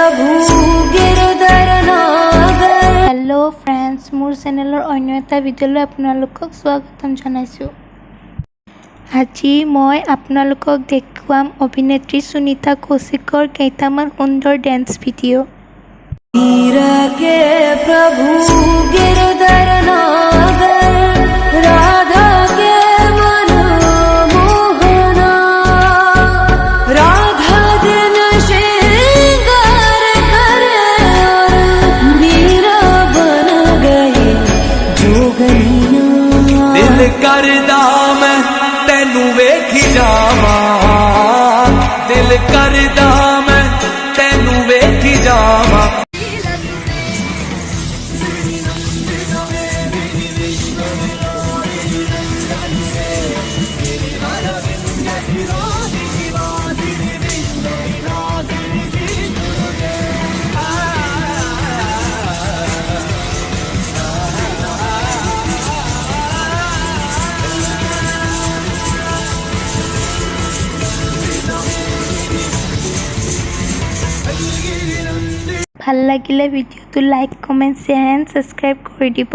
प्रभु गिरधर नागर। Hello friends, मोर चेनेलर अन्य एटा भिडिओলৈ আপোনালোকক স্বাগতম জনাইছো। আজি মই আপোনালোকক দেখুৱাম অভিনেত্ৰী সুনিতা কৌশিকৰ কেইটামান সুন্দৰ ডান্স ভিডিও। वीर के प्रभु गिरधर नागर, राधा के मन मोहना, राधा दिन श्रृंगार करे, मीरा बन गई जोगनिया। दिल करदा मैं तेनू वेखी जावां, दिल करदा मैं तेनू वेखी जावां। ভাল লাগিলে ভিডিওটো like, comment, share and subscribe কৰি দিব।